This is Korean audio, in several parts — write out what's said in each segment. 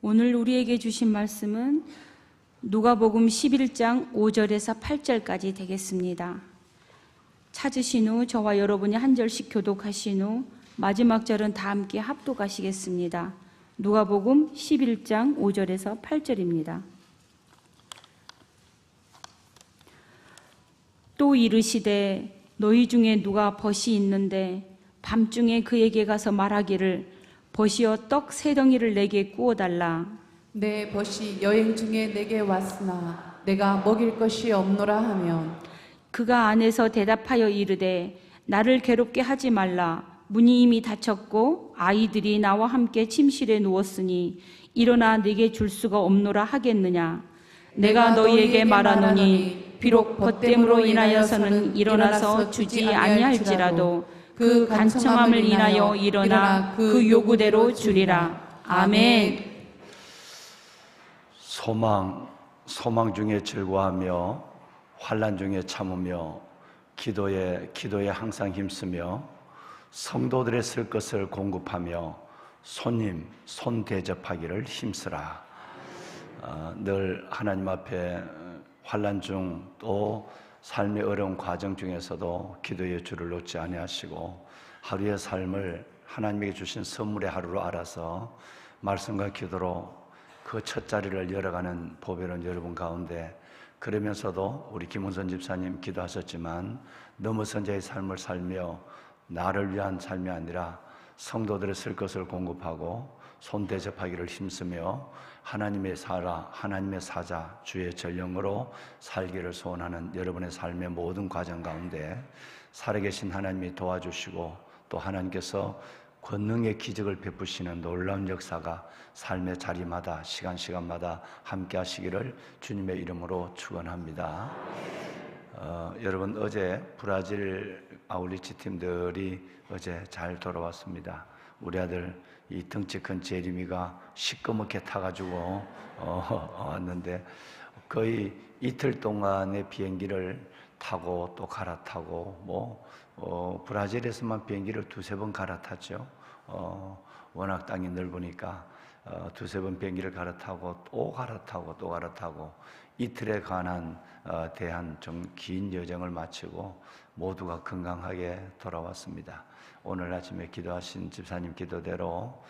오늘 우리에게 주신 말씀은 누가복음 11장 5절에서 8절까지 되겠습니다. 찾으신 후 저와 여러분이 한 절씩 교독하신 후 마지막 절은 다 함께 합독하시겠습니다. 누가복음 11장 5절에서 8절입니다. 또 이르시되 너희 중에 누가 벗이 있는데 밤중에 그에게 가서 말하기를 벗이여 떡 세 덩이를 내게 구워달라. 내 벗이 여행 중에 내게 왔으나 내가 먹일 것이 없노라 하면 그가 안에서 대답하여 이르되 나를 괴롭게 하지 말라. 문이 이미 닫혔고 아이들이 나와 함께 침실에 누웠으니 일어나 내게 줄 수가 없노라 하겠느냐. 내가 너희에게 말하노니 비록 벗됨으로 인하여서는 일어나서 주지 아니할지라도 그 간청함을 인하여 일어나 그 요구대로 주리라. 아멘. 소망 중에 즐거워하며 환난 중에 참으며 기도에 항상 힘쓰며 성도들의 쓸 것을 공급하며 손 대접하기를 힘쓰라. 늘 하나님 앞에 환난 중 또 삶의 어려운 과정 중에서도 기도의 줄을 놓지 아니하시고 하루의 삶을 하나님에게 주신 선물의 하루로 알아서 말씀과 기도로 그 첫 자리를 열어가는 보배로운 여러분 가운데, 그러면서도 우리 김은선 집사님 기도하셨지만 넘어선 자의 삶을 살며 나를 위한 삶이 아니라 성도들의 쓸 것을 공급하고 손 대접하기를 힘쓰며 하나님의 사자 주의 전령으로 살기를 소원하는 여러분의 삶의 모든 과정 가운데 살아계신 하나님이 도와주시고 또 하나님께서 권능의 기적을 베푸시는 놀라운 역사가 삶의 자리마다 시간마다 함께 하시기를 주님의 이름으로 축원합니다. 여러분, 어제 브라질 아울리치 팀들이 어제 잘 돌아왔습니다. 우리 아들 이 덩치 큰 제리미가 시꺼멓게 타가지고 왔는데 거의 이틀 동안의 비행기를 타고 또 갈아타고 브라질에서만 비행기를 두세 번 갈아탔죠. 워낙 땅이 넓으니까 두세 번 비행기를 갈아타고 또 갈아타고 이틀에 대한 좀 긴 여정을 마치고 모두가 건강하게 돌아왔습니다. 오늘 아침에 기도하신 집사님 기도대로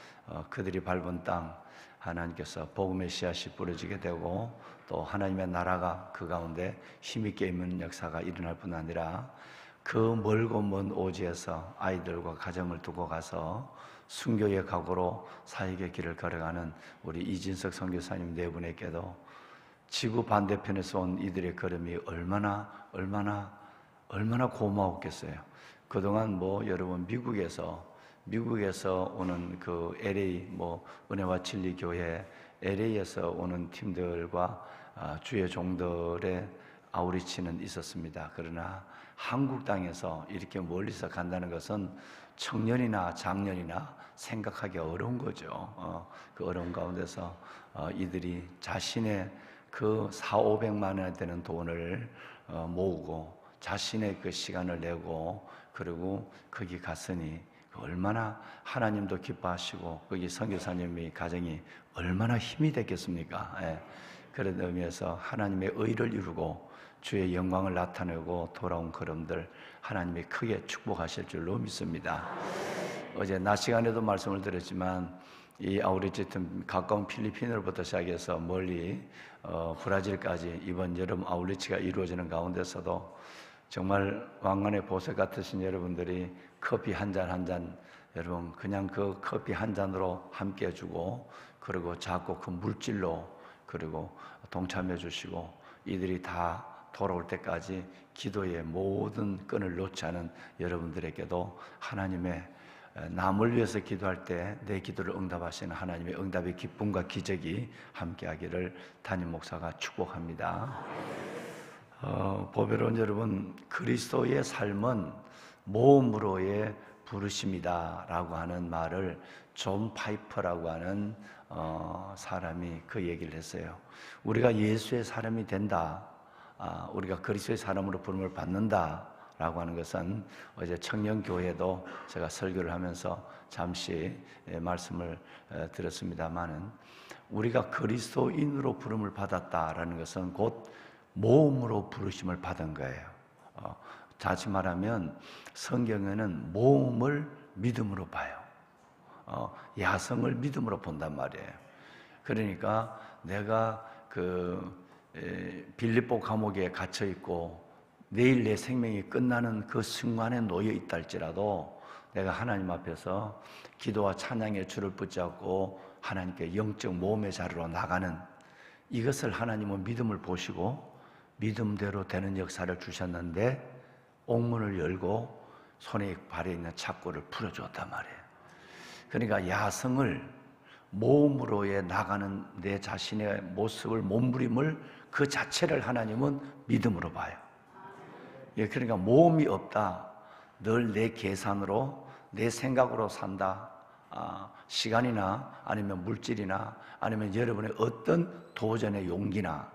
그들이 밟은 땅 하나님께서 복음의 씨앗이 뿌려지게 되고 또 하나님의 나라가 그 가운데 힘있게 임하는 역사가 일어날 뿐 아니라 그 멀고 먼 오지에서 아이들과 가정을 두고 가서 순교의 각오로 사역의 길을 걸어가는 우리 이진석 선교사님 네 분에게도 지구 반대편에서 온 이들의 걸음이 얼마나 고마웠겠어요. 그동안 여러분 미국에서 오는 그 LA 은혜와 진리 교회 LA에서 오는 팀들과 주의 종들의 아우리치는 있었습니다. 그러나 한국 땅에서 이렇게 멀리서 간다는 것은 청년이나 장년이나 생각하기 어려운 거죠. 그 어려운 가운데서 이들이 자신의 그 400~500만 원 되는 돈을 모으고 자신의 그 시간을 내고 그리고 거기 갔으니 얼마나 하나님도 기뻐하시고 거기 선교사님의 가정이 얼마나 힘이 됐겠습니까? 그런 의미에서 하나님의 의를 이루고 주의 영광을 나타내고 돌아온 걸음들 하나님이 크게 축복하실 줄로 믿습니다. 어제 낮 시간에도 말씀을 드렸지만 이 아우리치 팀 가까운 필리핀으로부터 시작해서 멀리 브라질까지 이번 여름 아우리치가 이루어지는 가운데서도 정말 왕관의 보석 같으신 여러분들이 커피 한 잔 여러분 그냥 그 커피 한 잔으로 함께 해주고 그리고 작고 그 물질로 그리고 동참해 주시고 이들이 다 돌아올 때까지 기도의 모든 끈을 놓지 않은 여러분들에게도 하나님의 남을 위해서 기도할 때 내 기도를 응답하시는 하나님의 응답의 기쁨과 기적이 함께하기를 담임 목사가 축복합니다. 보배로운 여러분, 그리스도의 삶은 모험으로의 부르심이다 라고 하는 말을 존 파이퍼라고 하는 사람이 그 얘기를 했어요. 우리가 예수의 사람이 된다, 우리가 그리스도의 사람으로 부름을 받는다 라고 하는 것은 어제 청년교회도 제가 설교를 하면서 잠시 말씀을 드렸습니다마는 우리가 그리스도인으로 부름을 받았다라는 것은 곧 모험으로 부르심을 받은 거예요. 다시 말하면 성경에는 모험을 믿음으로 봐요. 야성을 믿음으로 본단 말이에요. 그러니까 내가 빌립보 감옥에 갇혀 있고 내일 내 생명이 끝나는 그 순간에 놓여 있다 할지라도 내가 하나님 앞에서 기도와 찬양의 줄을 붙잡고 하나님께 영적 모험의 자리로 나가는 이것을 하나님은 믿음을 보시고 믿음대로 되는 역사를 주셨는데 옥문을 열고 손에 발에 있는 착고를 풀어줬단 말이에요. 그러니까 야성을 모험으로에 나가는 내 자신의 모습을 몸부림을 그 자체를 하나님은 믿음으로 봐요. 예, 그러니까 모험이 없다. 늘 내 계산으로 내 생각으로 산다. 시간이나 아니면 물질이나 아니면 여러분의 어떤 도전의 용기나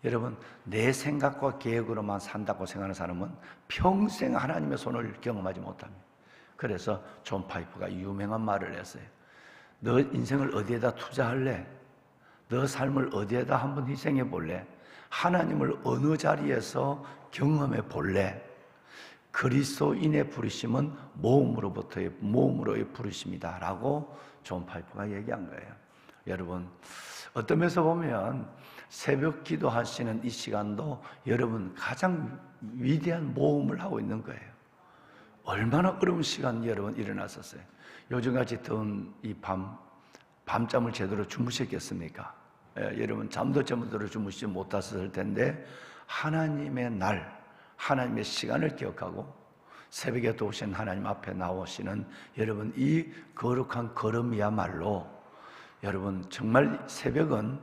여러분 내 생각과 계획으로만 산다고 생각하는 사람은 평생 하나님의 손을 경험하지 못합니다. 그래서 존 파이프가 유명한 말을 했어요. 너 인생을 어디에다 투자할래? 너 삶을 어디에다 한번 희생해 볼래? 하나님을 어느 자리에서 경험해 볼래? 그리스도인의 부르심은 모험으로의 부르심이다 라고 존 파이프가 얘기한 거예요. 여러분 어떤 면에서 보면 새벽 기도하시는 이 시간도 여러분 가장 위대한 모험을 하고 있는 거예요. 얼마나 어려운 시간 여러분 일어났었어요. 요즘같이 더운 이 밤잠을 제대로 주무셨겠습니까? 여러분 잠도 제대로 주무시지 못하셨을 텐데 하나님의 날, 하나님의 시간을 기억하고 새벽에 도우신 하나님 앞에 나오시는 여러분 이 거룩한 걸음이야말로 여러분 정말 새벽은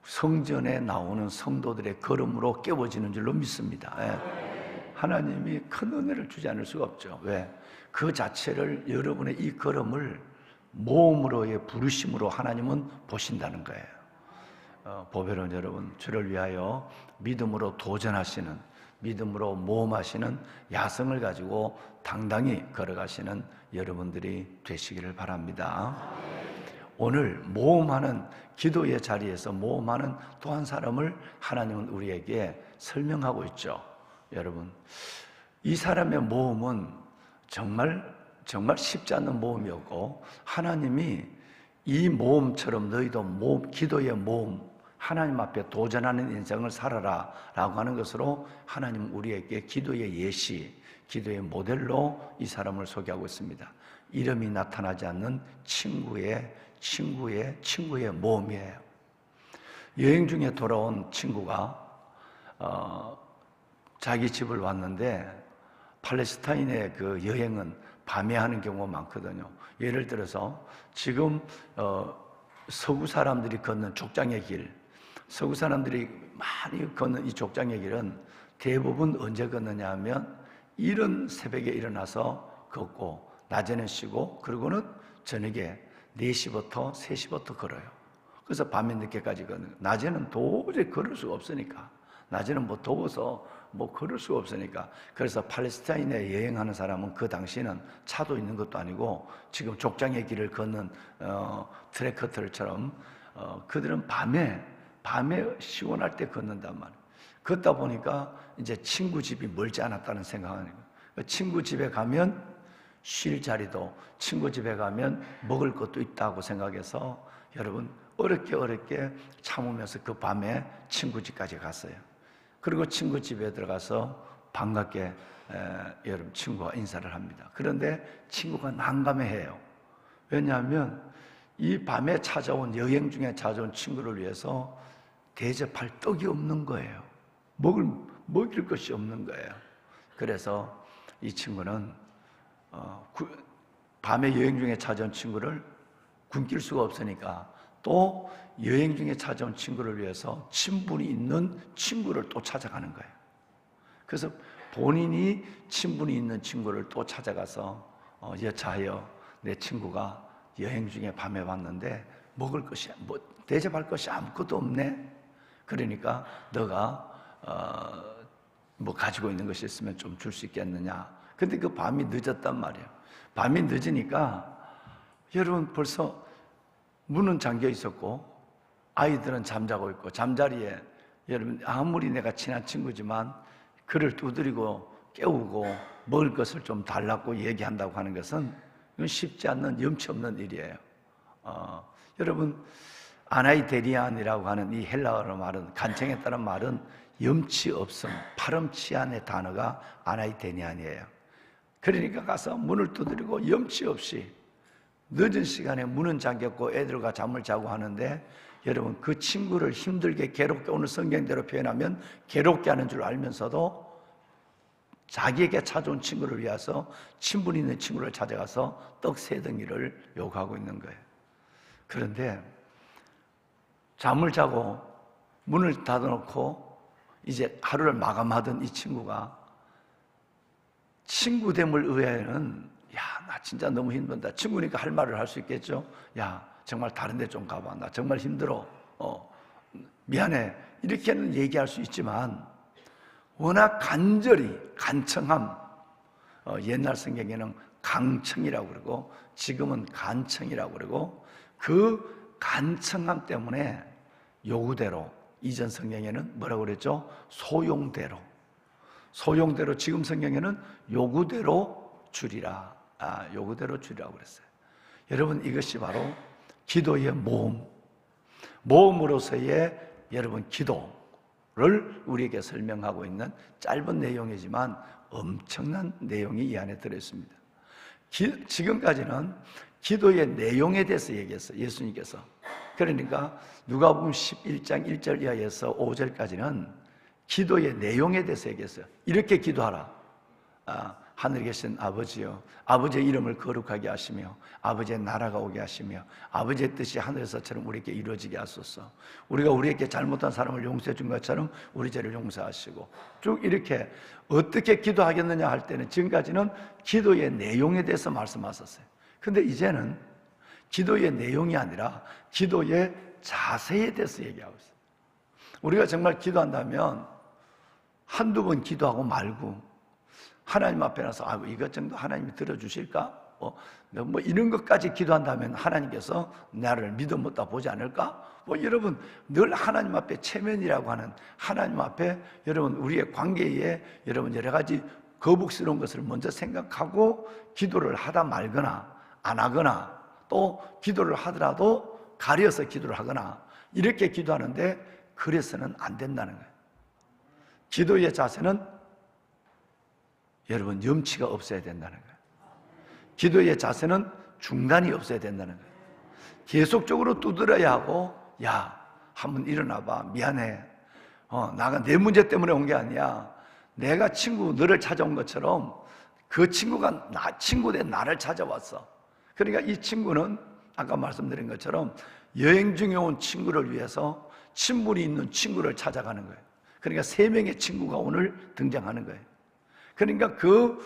성전에 나오는 성도들의 걸음으로 깨워지는 줄로 믿습니다. 하나님이 큰 은혜를 주지 않을 수가 없죠. 왜? 그 자체를 여러분의 이 걸음을 모험으로의 부르심으로 하나님은 보신다는 거예요. 보배로운 여러분, 주를 위하여 믿음으로 도전하시는, 믿음으로 모험하시는 야성을 가지고 당당히 걸어가시는 여러분들이 되시기를 바랍니다. 오늘 모험하는 기도의 자리에서 모험하는 또 한 사람을 하나님은 우리에게 설명하고 있죠. 여러분, 이 사람의 모험은 정말 쉽지 않는 모험이었고 하나님이 이 모험처럼 너희도 모험, 기도의 모험, 하나님 앞에 도전하는 인생을 살아라 라고 하는 것으로 하나님은 우리에게 기도의 예시, 기도의 모델로 이 사람을 소개하고 있습니다. 이름이 나타나지 않는 친구의 모험이에요. 여행 중에 돌아온 친구가 자기 집을 왔는데 팔레스타인의 그 여행은 밤에 하는 경우가 많거든요. 예를 들어서 지금 서구 사람들이 걷는 족장의 길, 서구 사람들이 많이 걷는 이 족장의 길은 대부분 언제 걷느냐 하면 이른 새벽에 일어나서 걷고 낮에는 쉬고 그리고는 저녁에 4시부터 3시부터 걸어요. 그래서 밤에 늦게까지 걷는 거예요. 낮에는 도저히 걸을 수가 없으니까, 낮에는 뭐 더워서 뭐 걸을 수가 없으니까. 그래서 팔레스타인에 여행하는 사람은 그 당시에는 차도 있는 것도 아니고 지금 족장의 길을 걷는 트레커들처럼 그들은 밤에 시원할 때 걷는단 말이에요. 걷다 보니까 이제 친구 집이 멀지 않았다는 생각하는 거예요. 친구 집에 가면 쉴 자리도, 친구 집에 가면 먹을 것도 있다고 생각해서 여러분 어렵게 참으면서 그 밤에 친구 집까지 갔어요. 그리고 친구 집에 들어가서 반갑게 여러분 친구와 인사를 합니다. 그런데 친구가 난감해해요. 왜냐하면 이 밤에 찾아온, 여행 중에 찾아온 친구를 위해서 대접할 떡이 없는 거예요. 먹일 것이 없는 거예요. 그래서 이 친구는 밤에 여행 중에 찾아온 친구를 굶길 수가 없으니까 또 여행 중에 찾아온 친구를 위해서 친분이 있는 친구를 또 찾아가는 거예요. 그래서 본인이 친분이 있는 친구를 또 찾아가서 여차하여 내 친구가 여행 중에 밤에 왔는데 먹을 것이, 대접할 것이 아무것도 없네. 그러니까 너가 가지고 있는 것이 있으면 좀 줄 수 있겠느냐. 근데 그 밤이 늦었단 말이에요. 밤이 늦으니까 여러분 벌써 문은 잠겨 있었고 아이들은 잠자고 있고 잠자리에 여러분 아무리 내가 친한 친구지만 그를 두드리고 깨우고 먹을 것을 좀 달라고 얘기한다고 하는 것은 이건 쉽지 않는 염치 없는 일이에요. 여러분 아나이데니안이라고 하는 이 헬라어로 말은 간청에 따른 말은 염치 없음, 파렴치한의 단어가 아나이데니안이에요. 그러니까 가서 문을 두드리고 염치 없이 늦은 시간에 문은 잠겼고 애들과 잠을 자고 하는데 여러분 그 친구를 힘들게 괴롭게 오늘 성경대로 표현하면 괴롭게 하는 줄 알면서도 자기에게 찾아온 친구를 위해서 친분 있는 친구를 찾아가서 떡 3덩이를 요구하고 있는 거예요. 그런데 잠을 자고 문을 닫아놓고 이제 하루를 마감하던 이 친구가 친구됨을 의외에는 야, 나 진짜 너무 힘든다. 친구니까 할 말을 할 수 있겠죠. 야, 정말 다른 데 좀 가봐. 나 정말 힘들어. 미안해. 이렇게는 얘기할 수 있지만 워낙 간절히 간청함, 옛날 성경에는 강청이라고 그러고 지금은 간청이라고 그러고 그 간청함 때문에 요구대로, 이전 성경에는 뭐라고 그랬죠? 소용대로. 소용대로, 지금 성경에는 요구대로 주리라. 요구대로 주리라고 그랬어요. 여러분 이것이 바로 기도의 모험으로서의 여러분 기도를 우리에게 설명하고 있는 짧은 내용이지만 엄청난 내용이 이 안에 들어있습니다. 지금까지는 기도의 내용에 대해서 얘기했어요. 예수님께서. 그러니까 누가복음 11장 1절 이하에서 5절까지는 기도의 내용에 대해서 얘기했어요. 이렇게 기도하라. 하늘에 계신 아버지여, 아버지의 이름을 거룩하게 하시며 아버지의 나라가 오게 하시며 아버지의 뜻이 하늘에서처럼 우리에게 이루어지게 하소서. 우리가 우리에게 잘못한 사람을 용서해 준 것처럼 우리 죄를 용서하시고, 쭉 이렇게 어떻게 기도하겠느냐 할 때는 지금까지는 기도의 내용에 대해서 말씀하셨어요. 근데 이제는 기도의 내용이 아니라 기도의 자세에 대해서 얘기하고 있어요. 우리가 정말 기도한다면 한두 번 기도하고 말고 하나님 앞에 나서 이것 정도 하나님이 들어주실까? 뭐 이런 것까지 기도한다면 하나님께서 나를 믿어 못다 보지 않을까? 여러분 늘 하나님 앞에 체면이라고 하는 하나님 앞에 여러분 우리의 관계에 여러분 여러 가지 거북스러운 것을 먼저 생각하고 기도를 하다 말거나 안 하거나 또 기도를 하더라도 가려서 기도를 하거나 이렇게 기도하는데 그래서는 안 된다는 거예요. 기도의 자세는 여러분 염치가 없어야 된다는 거예요. 기도의 자세는 중단이 없어야 된다는 거예요. 계속적으로 두드려야 하고, 야, 한번 일어나봐. 미안해. 나가 내 문제 때문에 온 게 아니야. 내가 너를 찾아온 것처럼 그 친구가 친구된 나를 찾아왔어. 그러니까 이 친구는 아까 말씀드린 것처럼 여행 중에 온 친구를 위해서 친분이 있는 친구를 찾아가는 거예요. 그러니까 3명의 친구가 오늘 등장하는 거예요. 그러니까 그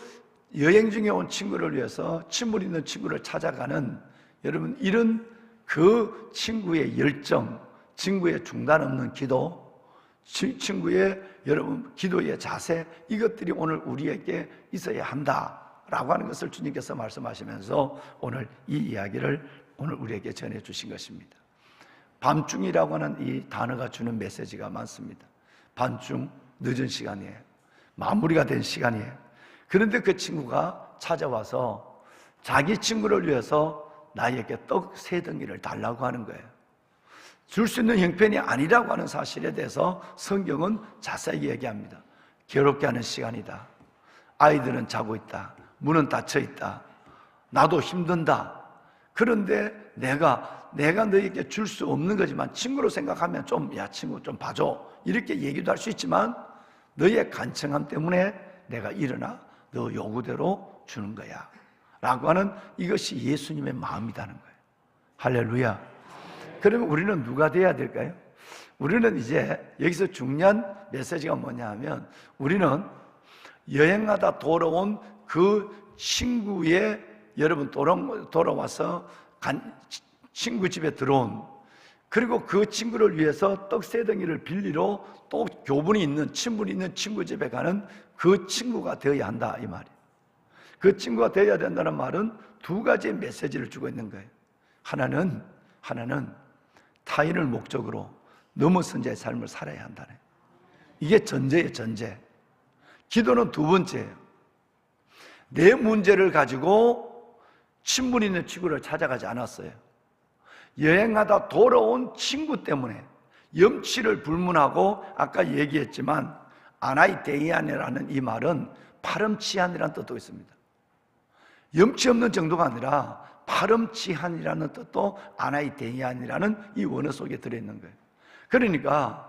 여행 중에 온 친구를 위해서 친분 있는 친구를 찾아가는 여러분 이런 그 친구의 열정, 친구의 중단 없는 기도, 친구의 여러분 기도의 자세, 이것들이 오늘 우리에게 있어야 한다라고 하는 것을 주님께서 말씀하시면서 오늘 이 이야기를 오늘 우리에게 전해 주신 것입니다. 밤중이라고 하는 이 단어가 주는 메시지가 많습니다. 밤중, 늦은 시간이에요. 마무리가 된 시간이에요. 그런데 그 친구가 찾아와서 자기 친구를 위해서 나에게 떡 3덩이를 달라고 하는 거예요. 줄 수 있는 형편이 아니라고 하는 사실에 대해서 성경은 자세히 얘기합니다. 괴롭게 하는 시간이다. 아이들은 자고 있다. 문은 닫혀 있다. 나도 힘든다. 그런데 내가 너에게 줄 수 없는 거지만 친구로 생각하면 친구 좀 봐줘. 이렇게 얘기도 할 수 있지만 너의 간청함 때문에 내가 일어나 너 요구대로 주는 거야 라고 하는 이것이 예수님의 마음이라는 거예요. 할렐루야. 그러면 우리는 누가 돼야 될까요? 우리는 이제 여기서 중요한 메시지가 뭐냐 하면 우리는 여행하다 돌아온 그 친구의 여러분 돌아와서 친구 집에 들어온, 그리고 그 친구를 위해서 떡 3덩이를 빌리러 또 교분이 있는 친분이 있는 친구 집에 가는 그 친구가 되어야 한다 이 말이에요. 그 친구가 되어야 된다는 말은 2가지의 메시지를 주고 있는 거예요. 하나는 타인을 목적으로 넘어선 자의 삶을 살아야 한다네. 이게 전제예요, 전제. 기도는 두 번째예요. 내 문제를 가지고 친분 있는 친구를 찾아가지 않았어요. 여행하다 돌아온 친구 때문에 염치를 불문하고, 아까 얘기했지만 아나이데이안이라는 이 말은 파렴치한이라는 뜻도 있습니다. 염치 없는 정도가 아니라 파렴치한이라는 뜻도 아나이데이안이라는 이 원어 속에 들어있는 거예요. 그러니까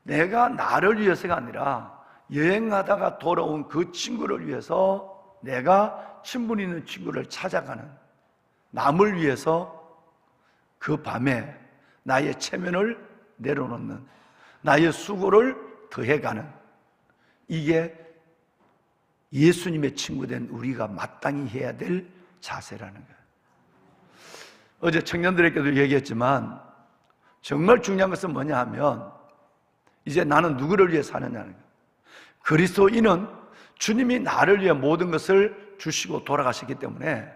내가 나를 위해서가 아니라 여행하다가 돌아온 그 친구를 위해서 내가 친분 있는 친구를 찾아가는, 남을 위해서 그 밤에 나의 체면을 내려놓는, 나의 수고를 더해가는, 이게 예수님의 친구된 우리가 마땅히 해야 될 자세라는 거예요. 어제 청년들에게도 얘기했지만 정말 중요한 것은 뭐냐 하면, 이제 나는 누구를 위해 사느냐는 거예요. 그리스도인은 주님이 나를 위해 모든 것을 주시고 돌아가셨기 때문에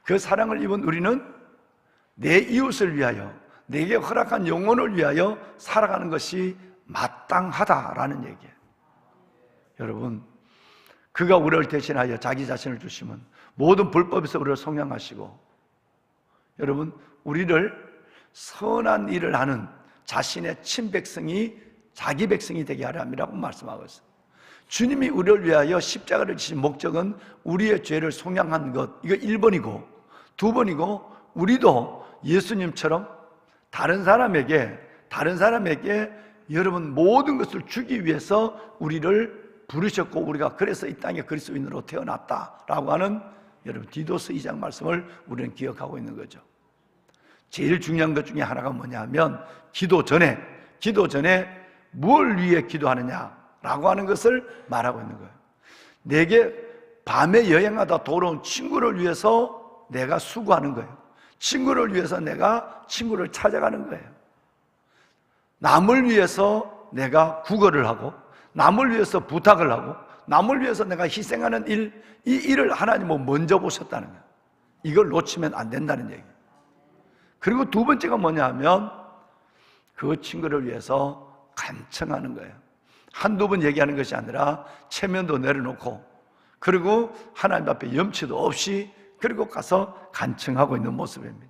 그 사랑을 입은 우리는 내 이웃을 위하여, 내게 허락한 영혼을 위하여 살아가는 것이 마땅하다라는 얘기예요. 여러분, 그가 우리를 대신하여 자기 자신을 주시면 모든 불법에서 우리를 속량하시고, 여러분, 우리를 선한 일을 하는 자신의 친백성이 자기 백성이 되게 하려 함이라고 말씀하고 있어요. 주님이 우리를 위하여 십자가를 지신 목적은 우리의 죄를 속량한 것, 이거 1번이고, 2번이고, 우리도 예수님처럼 다른 사람에게 여러분 모든 것을 주기 위해서 우리를 부르셨고, 우리가 그래서 이 땅에 그리스도인으로 태어났다라고 하는 여러분 디도서 2장 말씀을 우리는 기억하고 있는 거죠. 제일 중요한 것 중에 하나가 뭐냐 하면, 기도 전에 뭘 위해 기도하느냐라고 하는 것을 말하고 있는 거예요. 내게 밤에 여행하다 돌아온 친구를 위해서 내가 수고하는 거예요. 친구를 위해서 내가 친구를 찾아가는 거예요. 남을 위해서 내가 구걸을 하고, 남을 위해서 부탁을 하고, 남을 위해서 내가 희생하는 일, 이 일을 하나님은 먼저 보셨다는 거예요. 이걸 놓치면 안 된다는 얘기예요. 그리고 두 번째가 뭐냐 하면, 그 친구를 위해서 간청하는 거예요. 한두 번 얘기하는 것이 아니라 체면도 내려놓고, 그리고 하나님 앞에 염치도 없이 그리고 가서 간청하고 있는 모습입니다.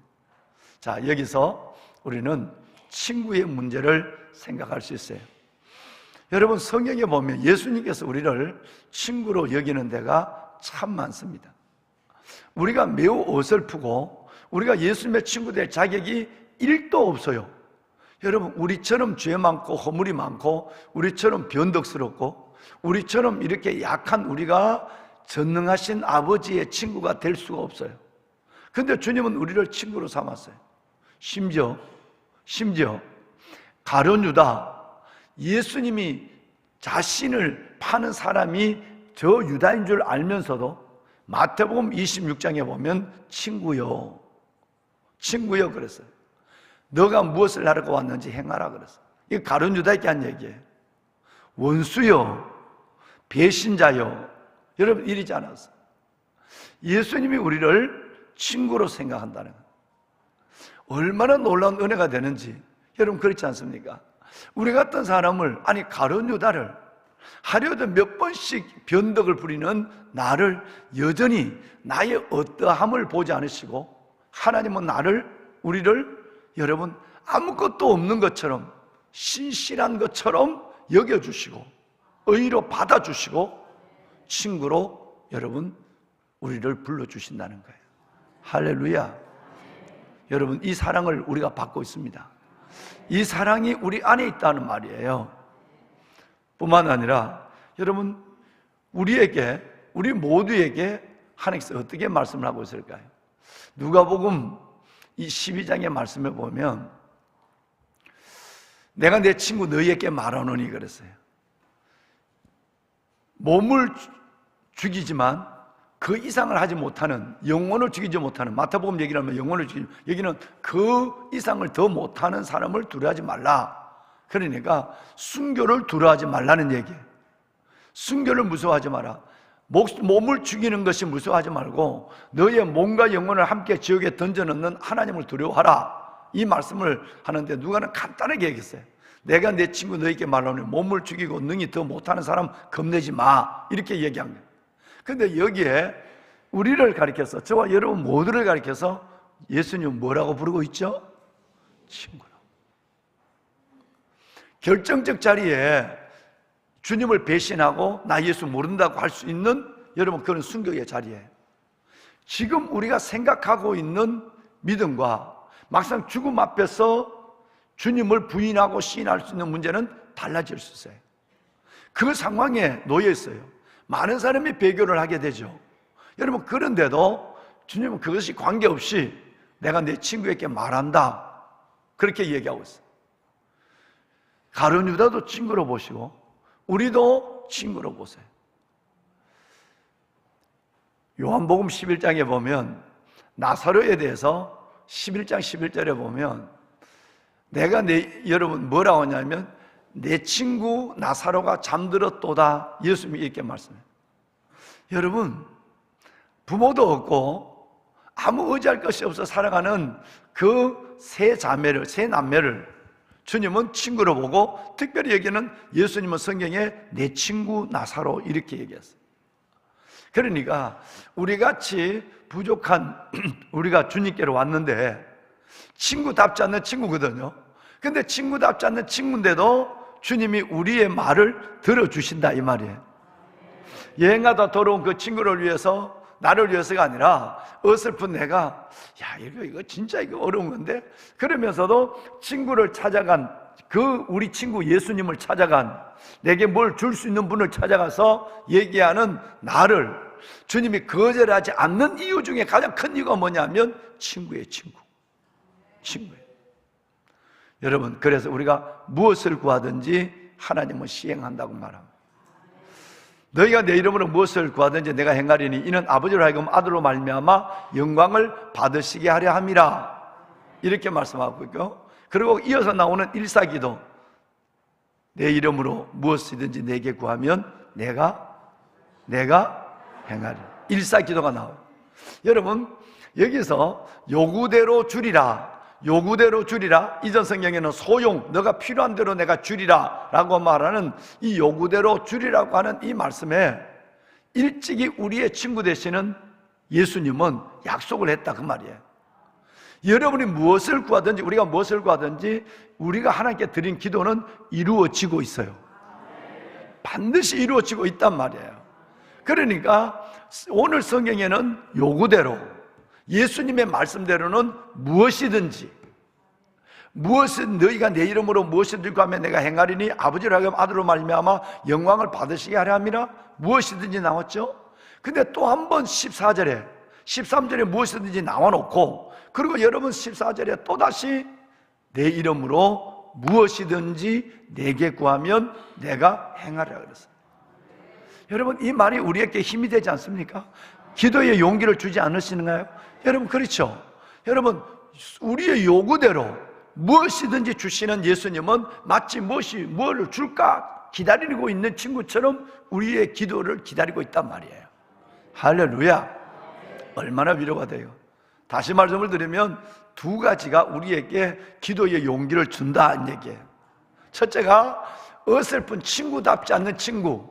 자, 여기서 우리는 친구의 문제를 생각할 수 있어요. 여러분, 성경에 보면 예수님께서 우리를 친구로 여기는 데가 참 많습니다. 우리가 매우 어설프고 우리가 예수님의 친구 될 자격이 1도 없어요. 여러분, 우리처럼 죄 많고 허물이 많고 우리처럼 변덕스럽고 우리처럼 이렇게 약한 우리가 전능하신 아버지의 친구가 될 수가 없어요. 그런데 주님은 우리를 친구로 삼았어요. 심지어 가룟 유다, 예수님이 자신을 파는 사람이 저 유다인 줄 알면서도 마태복음 26장에 보면 친구요 그랬어요. 너가 무엇을 하려고 왔는지 행하라 그랬어요. 이거 가룟 유다에게 한 얘기예요. 원수요, 배신자요. 여러분, 이러지 않았어요. 예수님이 우리를 친구로 생각한다는 거예요. 얼마나 놀라운 은혜가 되는지 여러분, 그렇지 않습니까? 우리 같은 사람을, 아니 가룟 유다를 하려도 몇 번씩 변덕을 부리는 나를 여전히 나의 어떠함을 보지 않으시고, 하나님은 우리를 여러분 아무것도 없는 것처럼, 신실한 것처럼 여겨주시고 의로 받아주시고 친구로 여러분 우리를 불러주신다는 거예요. 할렐루야. 여러분, 이 사랑을 우리가 받고 있습니다. 이 사랑이 우리 안에 있다는 말이에요. 뿐만 아니라 여러분, 우리 모두에게 하나님께서 어떻게 말씀을 하고 있을까요? 누가복음 이 12장의 말씀에 보면, 내가 내 친구 너희에게 말하노니 그랬어요. 몸을 죽이지만 그 이상을 하지 못하는, 영혼을 죽이지 못하는, 마태복음 얘기를 하면 영혼을 죽이지, 여기는 그 이상을 더 못하는 사람을 두려워하지 말라. 그러니까 순교를 두려워하지 말라는 얘기예요. 순교를 무서워하지 마라. 몸을 죽이는 것이 무서워하지 말고 너희의 몸과 영혼을 함께 지옥에 던져넣는 하나님을 두려워하라 이 말씀을 하는데 누가는 간단하게 얘기했어요. 내가 내 친구 너에게 말하노니 몸을 죽이고 능히 더 못하는 사람 겁내지 마, 이렇게 얘기한 거예요. 근데 여기에 우리를 가리켜서, 저와 여러분 모두를 가리켜서 예수님 뭐라고 부르고 있죠? 친구라고. 결정적 자리에 주님을 배신하고 나 예수 모른다고 할 수 있는 여러분 그런 순교의 자리에 지금 우리가 생각하고 있는 믿음과 막상 죽음 앞에서 주님을 부인하고 시인할 수 있는 문제는 달라질 수 있어요. 그 상황에 놓여 있어요. 많은 사람이 배교를 하게 되죠. 여러분 그런데도 주님은 그것이 관계없이 내가 내 친구에게 말한다, 그렇게 얘기하고 있어요. 가룟 유다도 친구로 보시고 우리도 친구로 보세요. 요한복음 11장에 보면 나사로에 대해서 11장 11절에 보면 내가 여러분 뭐라고 하냐면 내 친구 나사로가 잠들었도다, 예수님이 이렇게 말씀해요. 여러분 부모도 없고 아무 의지할 것이 없어 살아가는 그 세 남매를 주님은 친구로 보고 특별히 여기는 예수님은 성경에 내 친구 나사로 이렇게 얘기했어요. 그러니까 우리같이 부족한 우리가 주님께로 왔는데 친구답지 않는 친구거든요. 근데 친구답지 않는 친구인데도 주님이 우리의 말을 들어주신다, 이 말이에요. 여행하다 돌아온 그 친구를 위해서, 나를 위해서가 아니라 어설픈 내가 야 이거 진짜 이거 어려운 건데, 그러면서도 친구를 찾아간 그 우리 친구 예수님을 찾아간, 내게 뭘 줄 수 있는 분을 찾아가서 얘기하는 나를 주님이 거절하지 않는 이유 중에 가장 큰 이유가 뭐냐면 친구예요. 친구예요. 여러분 그래서 우리가 무엇을 구하든지 하나님은 시행한다고 말합니다. 너희가 내 이름으로 무엇을 구하든지 내가 행하리니 이는 아버지로 하여금 아들로 말미암아 영광을 받으시게 하려 함이라, 이렇게 말씀하고 있고요. 그리고 이어서 나오는 일사기도, 내 이름으로 무엇이든지 내게 구하면 내가 행하리, 일사기도가 나와요. 여러분 여기서 요구대로 주리라, 이전 성경에는 소용, 너가 필요한 대로 내가 주리라 라고 말하는 이 요구대로 주리라고 하는 이 말씀에 일찍이 우리의 친구 되시는 예수님은 약속을 했다, 그 말이에요. 여러분이 무엇을 구하든지, 우리가 무엇을 구하든지 우리가 하나님께 드린 기도는 이루어지고 있어요. 반드시 이루어지고 있단 말이에요. 그러니까 오늘 성경에는 요구대로, 예수님의 말씀대로는 무엇이든지 너희가 내 이름으로 무엇이든지 구하면 내가 행하리니 아버지로 하여금 아들로 말미암아 영광을 받으시게 하려 함이라, 무엇이든지 나왔죠. 근데 또 한 번 14절에 13절에 무엇이든지 나와놓고, 그리고 여러분 14절에 또다시 내 이름으로 무엇이든지 내게 구하면 내가 행하리라 그랬어요. 여러분 이 말이 우리에게 힘이 되지 않습니까? 기도의 용기를 주지 않으시는가요? 여러분 그렇죠? 여러분 우리의 요구대로 무엇이든지 주시는 예수님은 마치 무엇을 줄까 기다리고 있는 친구처럼 우리의 기도를 기다리고 있단 말이에요. 할렐루야. 얼마나 위로가 돼요. 다시 말씀을 드리면 두 가지가 우리에게 기도의 용기를 준다는 얘기예요. 첫째가 어설픈 친구답지 않는 친구,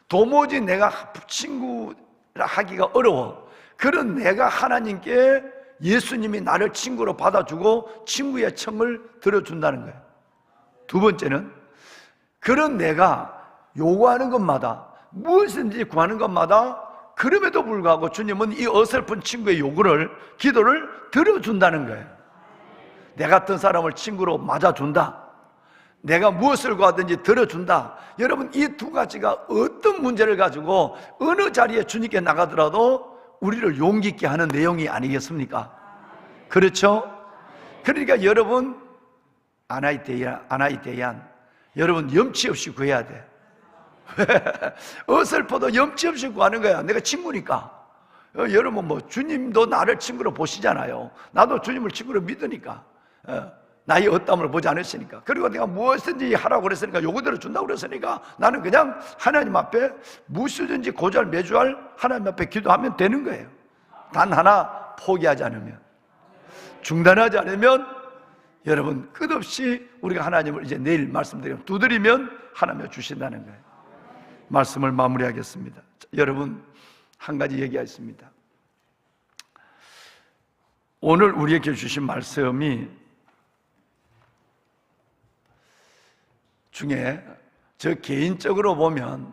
도무지 내가 친구라 하기가 어려워, 그런 내가 하나님께 예수님이 나를 친구로 받아주고 친구의 청을 들어준다는 거예요. 두 번째는 그런 내가 요구하는 것마다, 무엇인지 구하는 것마다, 그럼에도 불구하고 주님은 이 어설픈 친구의 기도를 들어준다는 거예요. 내 같은 사람을 친구로 맞아준다, 내가 무엇을 구하든지 들어준다. 여러분 이 두 가지가 어떤 문제를 가지고 어느 자리에 주님께 나가더라도 우리를 용기 있게 하는 내용이 아니겠습니까? 그렇죠? 그러니까 여러분 아나이테얀, 여러분 염치 없이 구해야 돼. 어설퍼도 염치 없이 구하는 거야. 내가 친구니까. 여러분 주님도 나를 친구로 보시잖아요. 나도 주님을 친구로 믿으니까. 나의 어떠함을 보지 않으시니까. 그리고 내가 무엇이든지 하라고 그랬으니까, 요구대로 준다고 그랬으니까 나는 그냥 하나님 앞에 무엇이든지 고잘 매주할 하나님 앞에 기도하면 되는 거예요. 단 하나 포기하지 않으면, 중단하지 않으면 여러분, 끝없이 우리가 하나님을 이제 내일 말씀드리면 두드리면 하나님이 주신다는 거예요. 말씀을 마무리하겠습니다. 자, 여러분, 한 가지 얘기하겠습니다. 오늘 우리에게 주신 말씀이 중에 저 개인적으로 보면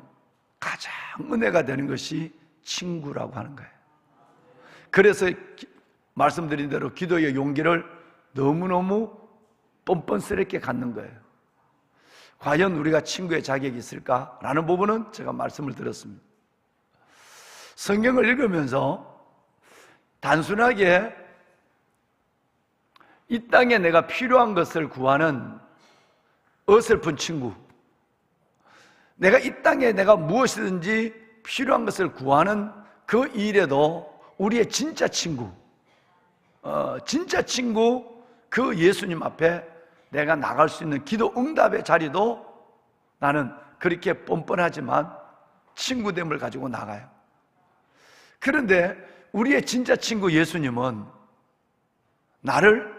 가장 은혜가 되는 것이 친구라고 하는 거예요. 그래서 말씀드린 대로 기도의 용기를 너무너무 뻔뻔스럽게 갖는 거예요. 과연 우리가 친구의 자격이 있을까라는 부분은 제가 말씀을 드렸습니다. 성경을 읽으면서 단순하게 이 땅에 내가 필요한 것을 구하는 어설픈 친구, 내가 이 땅에 내가 무엇이든지 필요한 것을 구하는 그 일에도 우리의 진짜 친구, 그 예수님 앞에 내가 나갈 수 있는 기도 응답의 자리도 나는 그렇게 뻔뻔하지만 친구됨을 가지고 나가요. 그런데 우리의 진짜 친구 예수님은 나를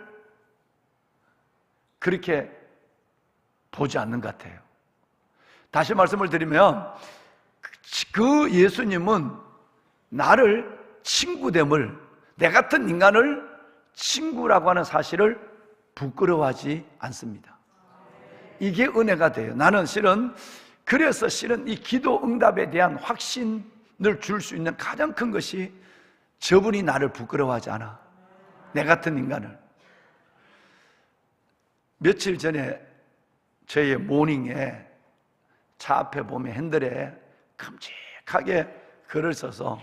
그렇게 보지 않는 것 같아요. 다시 말씀을 드리면 그 예수님은 나를 친구됨을, 내 같은 인간을 친구라고 하는 사실을 부끄러워하지 않습니다. 이게 은혜가 돼요. 나는 그래서 이 기도 응답에 대한 확신을 줄 수 있는 가장 큰 것이 저분이 나를 부끄러워하지 않아. 내 같은 인간을. 며칠 전에 저의 모닝에 차 앞에 보면 핸들에 큼직하게 글을 써서,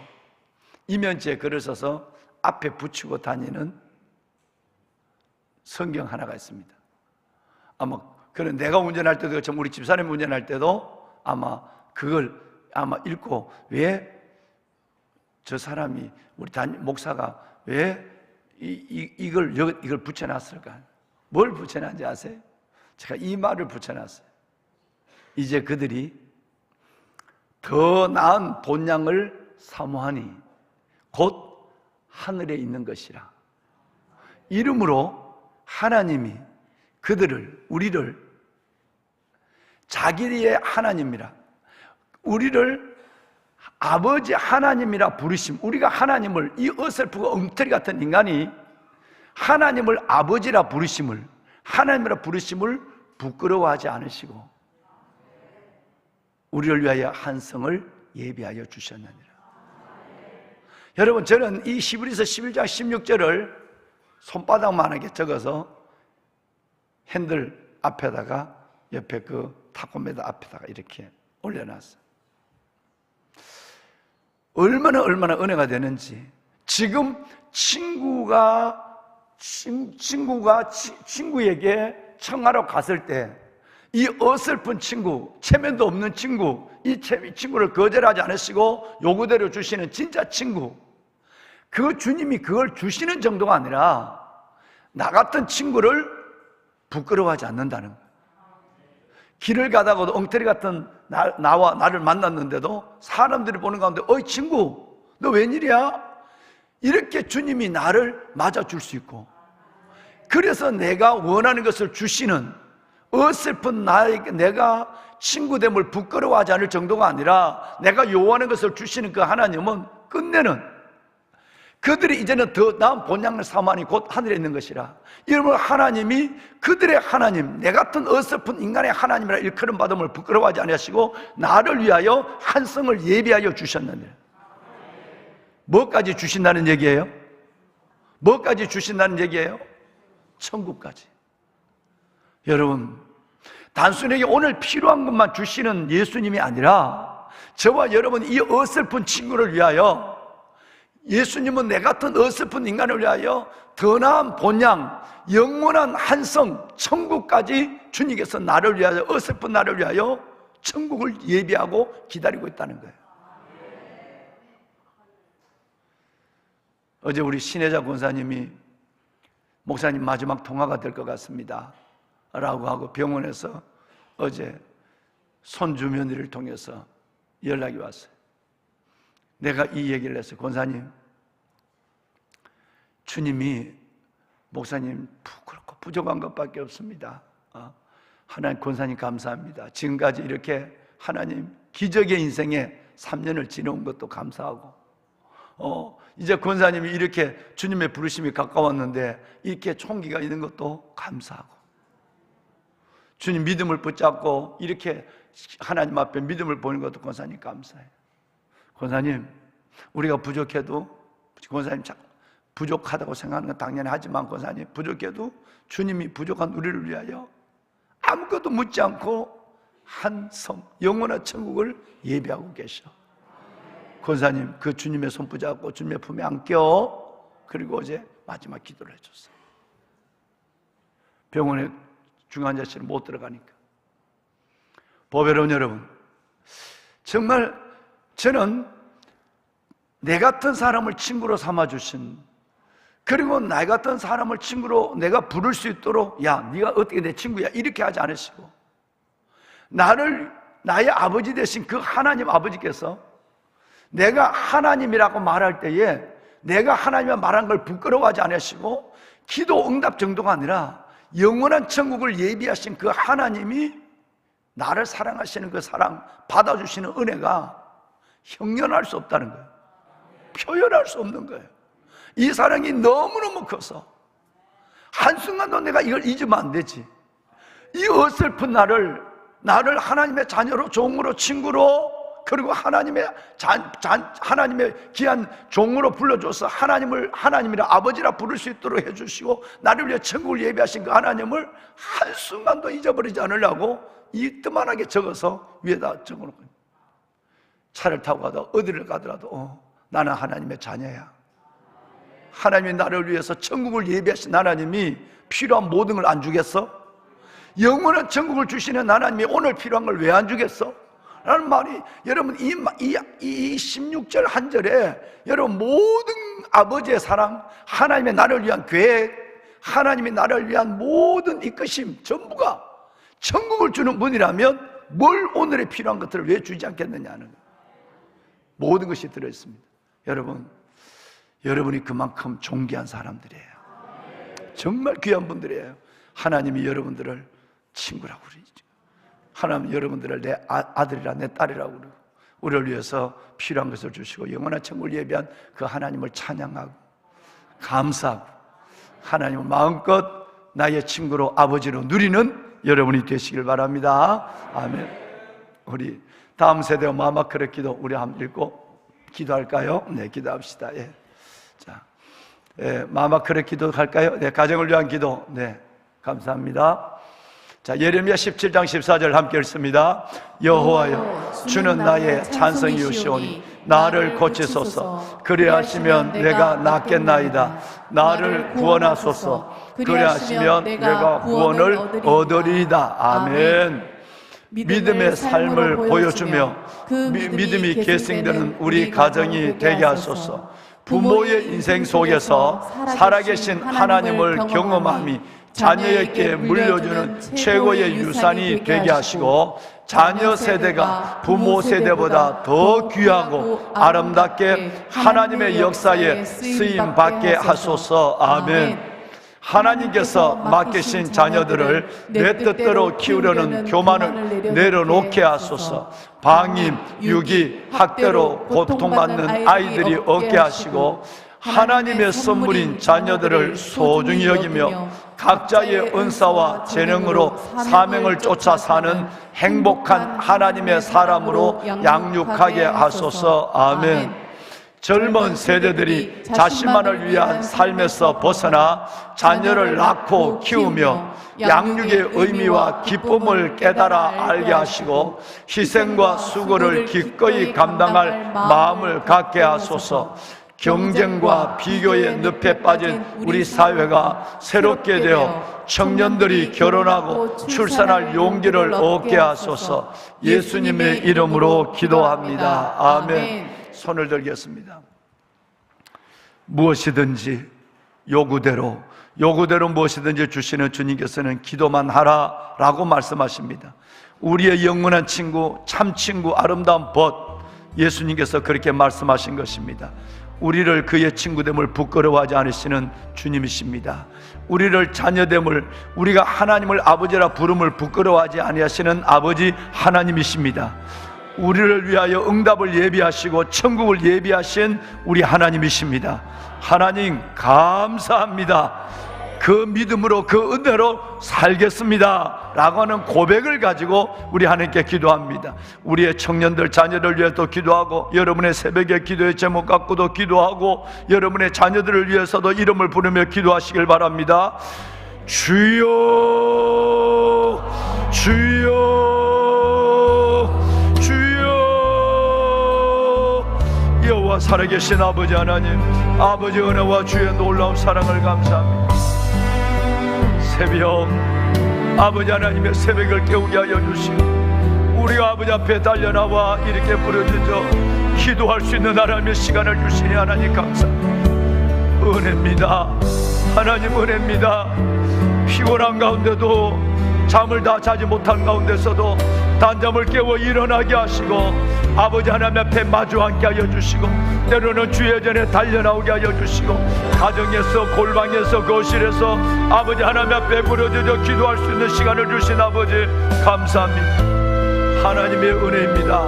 이면지에 글을 써서 앞에 붙이고 다니는 성경 하나가 있습니다. 아마 그는 내가 운전할 때도, 우리 집사람이 운전할 때도 아마 그걸 읽고, 왜 저 사람이, 우리 목사가 왜 이걸 붙여놨을까? 뭘 붙여놨는지 아세요? 제가 이 말을 붙여놨어요. 이제 그들이 더 나은 본향을 사모하니 곧 하늘에 있는 것이라. 이름으로 하나님이 우리를 자기의 하나님이라, 우리를 아버지 하나님이라 부르심. 우리가 하나님을, 이 어설프고 엉터리 같은 인간이 하나님을 아버지라 부르심을, 하나님이라 부르심을 부끄러워하지 않으시고 우리를 위하여 한 성을 예비하여 주셨느니라. 여러분, 저는 이 히브리서 11장 16절을 손바닥만하게 적어서 핸들 앞에다가, 옆에 그 타코메다 앞에다가 이렇게 올려놨어요. 얼마나 은혜가 되는지. 지금 친구에게 청하러 갔을 때 이 어설픈 친구, 체면도 없는 친구, 이 친구를 거절하지 않으시고 요구대로 주시는 진짜 친구, 그 주님이 그걸 주시는 정도가 아니라 나 같은 친구를 부끄러워하지 않는다는 거예요. 길을 가다가도 엉터리 같은 나를 만났는데도 사람들이 보는 가운데, 어이 친구, 너 웬일이야? 이렇게 주님이 나를 맞아줄 수 있고, 그래서 내가 원하는 것을 주시는, 어설픈 내가 친구됨을 부끄러워하지 않을 정도가 아니라 내가 요구하는 것을 주시는 그 하나님은 끝내는, 그들이 이제는 더 나은 본향을 사모하니 곧 하늘에 있는 것이라. 이러면 하나님이 그들의 하나님, 내 같은 어설픈 인간의 하나님이라 일컬음 받음을 부끄러워하지 않으시고 나를 위하여 한 성을 예비하여 주셨는데, 뭐까지 주신다는 얘기예요? 뭐까지 주신다는 얘기예요? 천국까지. 여러분, 단순하게 오늘 필요한 것만 주시는 예수님이 아니라 저와 여러분, 이 어설픈 친구를 위하여, 예수님은 내 같은 어설픈 인간을 위하여 더 나은 본향, 영원한 한성, 천국까지 주님께서 나를 위하여, 어설픈 나를 위하여 천국을 예비하고 기다리고 있다는 거예요. 어제 우리 신혜자 권사님이 목사님 마지막 통화가 될 것 같습니다 라고 하고 병원에서 어제 손주 며느리를 통해서 연락이 왔어요. 내가 이 얘기를 했어요. 권사님, 주님이 목사님 그렇고 부족한 것밖에 없습니다. 하나님, 권사님 감사합니다. 지금까지 이렇게 하나님 기적의 인생에 3년을 지내온 것도 감사하고, 이제 권사님이 이렇게 주님의 부르심이 가까웠는데 이렇게 총기가 있는 것도 감사하고, 주님 믿음을 붙잡고 이렇게 하나님 앞에 믿음을 보이는 것도 권사님 감사해요. 권사님, 우리가 부족해도, 권사님 부족하다고 생각하는 건 당연히 하지만, 권사님 부족해도 주님이 부족한 우리를 위하여 아무것도 묻지 않고 한 성, 영원한 천국을 예비하고 계셔. 권사님, 그 주님의 손 붙잡고 주님의 품에 안겨, 그리고 어제 마지막 기도를 해줬어요. 병원에 중환자실에 못 들어가니까. 보배로운 여러분, 정말 저는 내 같은 사람을 친구로 삼아주신, 그리고 나 같은 사람을 친구로 내가 부를 수 있도록, 야, 네가 어떻게 내 친구야, 이렇게 하지 않으시고, 나의 아버지 되신 그 하나님 아버지께서 내가 하나님이라고 말할 때에 내가 하나님의 말한 걸 부끄러워하지 않으시고, 기도 응답 정도가 아니라 영원한 천국을 예비하신 그 하나님이 나를 사랑하시는 그 사랑 받아주시는 은혜가 형연할 수 없다는 거예요. 표현할 수 없는 거예요. 이 사랑이 너무너무 커서 한순간도 내가 이걸 잊으면 안 되지. 이 어설픈 나를 하나님의 자녀로, 종으로, 친구로, 그리고 하나님의 귀한 종으로 불러줘서 하나님이라 아버지라 부를 수 있도록 해주시고 나를 위해 천국을 예비하신 그 하나님을 한순간도 잊어버리지 않으려고 이 뜨만하게 적어서 위에다 적어놓고, 차를 타고 가다 어디를 가더라도 나는 하나님의 자녀야. 하나님이 나를 위해서 천국을 예비하신 하나님이 필요한 모든 걸 안 주겠어? 영원한 천국을 주시는 하나님이 오늘 필요한 걸 왜 안 주겠어? 라는 말이, 여러분, 이 16절 한 절에 여러분 모든 아버지의 사랑, 하나님의 나를 위한 계획, 하나님이 나를 위한 모든 이끄심 전부가 천국을 주는 분이라면 뭘 오늘의 필요한 것들을 왜 주지 않겠느냐는, 모든 것이 들어있습니다. 여러분이 그만큼 존귀한 사람들이에요. 정말 귀한 분들이에요. 하나님이 여러분들을 친구라고 그러죠. 하나님 여러분들을 내 아들이라, 내 딸이라고 그러고, 우리를 위해서 필요한 것을 주시고 영원한 천국을 예비한 그 하나님을 찬양하고 감사하고, 하나님을 마음껏 나의 친구로, 아버지로 누리는 여러분이 되시길 바랍니다. 아멘. 우리 다음 세대와 마마 그릇 기도 우리 한번 읽고 기도할까요? 네, 기도합시다. 예. 자, 마마 그릇 기도 할까요? 네, 가정을 위한 기도. 네, 감사합니다. 자, 예레미야 17장 14절 함께 읽습니다. 여호와여, 주는 나의 찬성이시오니 나를 고치소서. 그리하시면 내가 낫겠나이다. 나를 구원하소서. 그리하시면 내가 구원을 얻으리이다. 아멘. 믿음의 삶을 보여주며 그 믿음이 계승되는 우리 가정이 되게 하소서. 부모의 인생 속에서 살아계신 하나님을 경험함이 자녀에게 물려주는 최고의 유산이 되게 하시고, 자녀 세대가 부모 세대보다 더 귀하고 아름답게 하나님의 역사에 쓰임받게 하소서. 아멘. 하나님께서 맡기신 자녀들을 내 뜻대로 키우려는 교만을 내려놓게 하소서. 방임, 유기, 학대로 고통받는 아이들이 없게 하시고, 하나님의 선물인 자녀들을 소중히 여기며 각자의 은사와 재능으로 사명을 쫓아 사는 행복한 하나님의 사람으로 양육하게 하소서. 아멘. 젊은 세대들이 자신만을 위한 삶에서 벗어나 자녀를 낳고 키우며 양육의 의미와 기쁨을 깨달아 알게 하시고 희생과 수고를 기꺼이 감당할 마음을 갖게 하소서. 경쟁과 비교의 늪에 빠진 우리 사회가 새롭게 되어 청년들이 결혼하고 출산할 용기를 얻게 하소서. 예수님의 이름으로 기도합니다. 아멘. 손을 들겠습니다. 무엇이든지 요구대로 무엇이든지 주시는 주님께서는 기도만 하라라고 말씀하십니다. 우리의 영원한 친구, 참 친구, 아름다운 벗, 예수님께서 그렇게 말씀하신 것입니다. 우리를 그의 친구됨을 부끄러워하지 않으시는 주님이십니다. 우리를 자녀됨을, 우리가 하나님을 아버지라 부름을 부끄러워하지 아니하시는 아버지 하나님이십니다. 우리를 위하여 응답을 예비하시고 천국을 예비하신 우리 하나님이십니다. 하나님 감사합니다. 그 믿음으로, 그 은혜로 살겠습니다 라고 하는 고백을 가지고 우리 하나님께 기도합니다. 우리의 청년들, 자녀를 위해서도 기도하고, 여러분의 새벽의 기도의 제목 갖고도 기도하고, 여러분의 자녀들을 위해서도 이름을 부르며 기도하시길 바랍니다. 주여, 주여, 주여. 여호와 살아계신 아버지 하나님, 아버지 은혜와 주의 놀라운 사랑을 감사합니다. 새벽, 아버지 하나님의 새벽을 깨우게 하여 주시고, 우리가 아버지 앞에 달려나와 이렇게 부르짖어 기도할 수 있는 하나님의 시간을 주시니 하나님 감사합니다. 은혜입니다. 하나님 은혜입니다. 피곤한 가운데도, 잠을 다 자지 못한 가운데서도 단잠을 깨워 일어나게 하시고, 아버지 하나님 앞에 마주 앉게 하여 주시고, 때로는 주의 전에 달려나오게 하여 주시고, 가정에서, 골방에서, 거실에서 아버지 하나님 앞에 부르짖어 기도할 수 있는 시간을 주신 아버지 감사합니다. 하나님의 은혜입니다.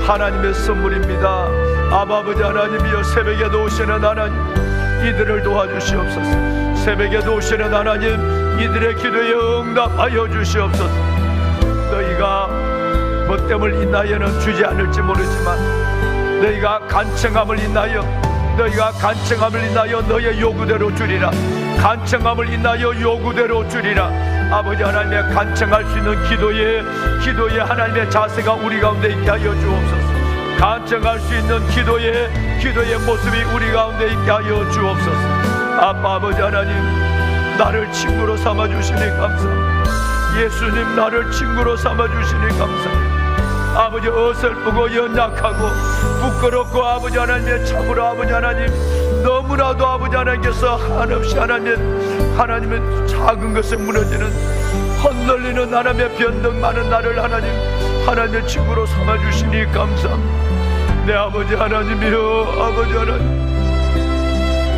하나님의 선물입니다. 아버지 하나님이여, 새벽에도 오시는 하나님, 이들을 도와주시옵소서. 새벽에도 오시는 하나님, 이들의 기도에 응답하여 주시옵소서. 너희가 뭐 때문에 인하여는 주지 않을지 모르지만, 너희가 간청함을 인하여, 너희가 간청함을 인하여 너희의 요구대로 주리라. 간청함을 인하여 요구대로 주리라. 아버지 하나님의 간청할 수 있는 기도의 하나님의 자세가 우리 가운데 있게 하여 주옵소서. 간청할 수 있는 기도의 모습이 우리 가운데 있게 하여 주옵소서. 아버지 하나님, 나를 친구로 삼아주시니 감사합니다. 예수님, 나를 친구로 삼아주시니 감사합니다. 아버지, 어설프고 연약하고 부끄럽고 아버지 하나님의 참으로 아버지 하나님, 너무나도 아버지 하나님께서 한없이 하나님의 작은 것에 무너지는, 헛널리는 하나님의 변덕 많은 나를 하나님의 친구로 삼아주시니 감사합니다. 내 아버지 하나님이여, 아버지 하나님,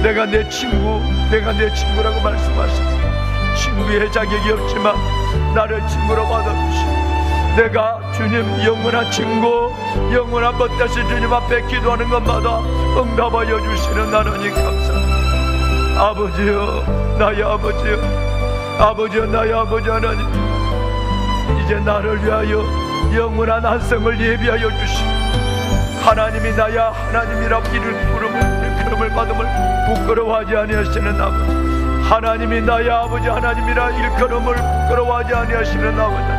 내가 내 친구라고 말씀하십니다. 친구의 자격이 없지만 나를 친구로 받아주시고, 내가 주님 영원한 친구, 영원한 벗다시 주님 앞에 기도하는 것마다 응답하여 주시는 하나님 감사합니다. 아버지여, 나의 아버지여, 아버지여, 나의 아버지 하나님, 이제 나를 위하여 영원한 한성을 예비하여 주시고, 하나님이 나야 하나님이라 일컬음을 받음을 부끄러워하지 아니하시는 아버지, 하나님이 나의 아버지 하나님이라 일컬음을 부끄러워하지 아니하시는 아버지,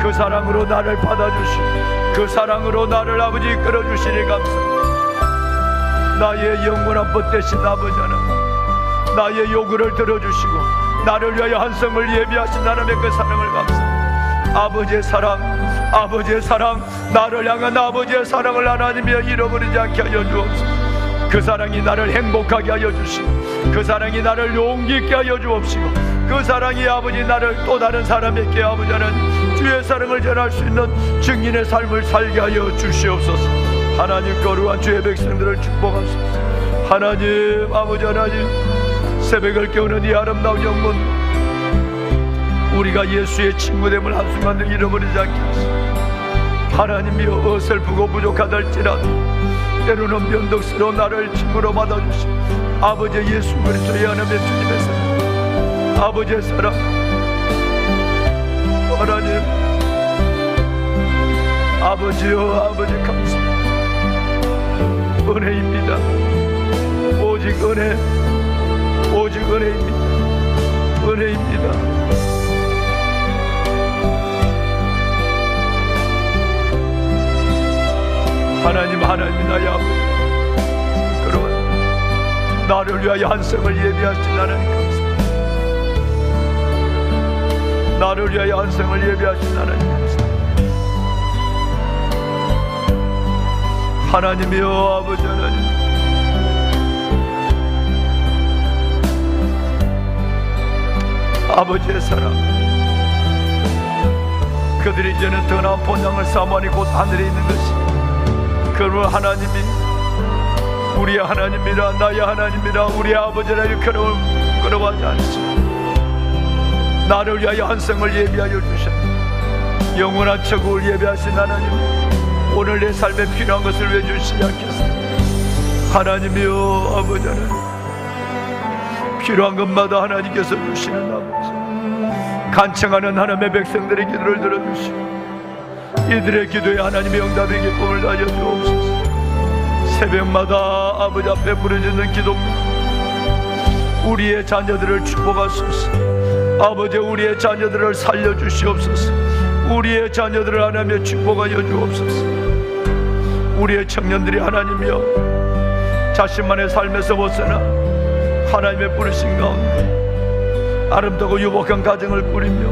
그 사랑으로 나를 받아주시고, 그 사랑으로 나를 아버지 이끌어주시니 감사합니다. 나의 영원한 벗되신 아버지 하나님, 나의 요구를 들어주시고 나를 위하여 한성을 예비하신 하나님의 그 사랑을 감사합니다. 아버지의 사랑, 나를 향한 아버지의 사랑을 하나님이 잃어버리지 않게 하여 주옵소서. 그 사랑이 나를 행복하게 하여 주시고, 그 사랑이 나를 용기 있게 하여 주옵시고, 그 사랑이 아버지 나를 또 다른 사람에게 아버지 하나님 주의 사랑을 전할 수 있는 증인의 삶을 살게 하여 주시옵소서. 하나님, 거룩한 주의 백성들을 축복하소서. 하나님, 아버지 하나님, 새벽을 깨우는 이 아름다운 영혼, 우리가 예수의 친구됨을 한순간도 잃어버리지 않게 하시고, 하나님이여, 어설프고 부족하달지라도 때로는 변덕스러운 나를 친구로 받아주시고, 아버지 예수 그리스도의 하나님의 주님의 사랑, 아버지의 사랑, 하나님, 아버지여, 아버지 감사합니다. 은혜입니다. 오직 은혜, 오직 은혜입니다. 은혜입니다. 하나님, 나의 아버지, 그런 나를 위하여 한성을 예비하신 하나님 감사합니다. 나를 위하여 한성을 예비하신 하나님 감사합니다. 하나님이여, 아버지 하나님, 아버지의 사랑, 그들이 이제는 더 나은 본향을 사모하니 곧 하늘에 있는 것이, 그러므로 하나님이 우리의 하나님이라, 나의 하나님이라, 우리의 아버지라 일컬어 끌어가지 않으시고 나를 위하여 한 생을 예비하여 주셨네. 영원한 천국을 예비하신 하나님, 오늘 내 삶에 필요한 것을 왜 주시지 않겠습니까? 하나님이여, 아버지 하나님, 필요한 것마다 하나님께서 주시는 아버지, 간청하는 하나님의 백성들의 기도를 들어주시고 이들의 기도에 하나님의 응답의 기쁨을 다하여 주옵소서. 새벽마다 아버지 앞에 부르짖는 기도입니다. 우리의 자녀들을 축복하소서. 아버지, 우리의 자녀들을 살려주시옵소서. 우리의 자녀들을 하나님의 축복하여 주옵소서. 우리의 청년들이 하나님이여 자신만의 삶에서 벗어나 하나님의 부르신 가운데 아름다고 유복한 가정을 꾸리며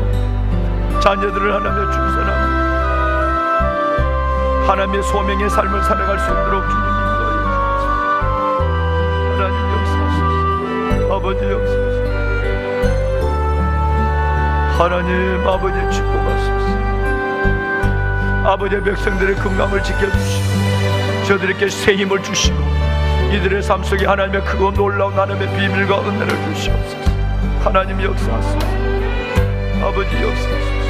자녀들을 하나님의 충성하며 하나님의 소명의 삶을 살아갈 수 있도록 주님 인도하여 주옵소서. 하나님 역사하소서. 아버지 역사하소서. 하나님 아버지 축복하소서. 아버지의 백성들의 건강을 지켜주시고 저들에게 새 힘을 주시고 이들의 삶 속에 하나님의 크고 놀라운 하나님의 비밀과 은혜를 주시옵소서. 하나님 역사하소서. 아버지 역사하소서.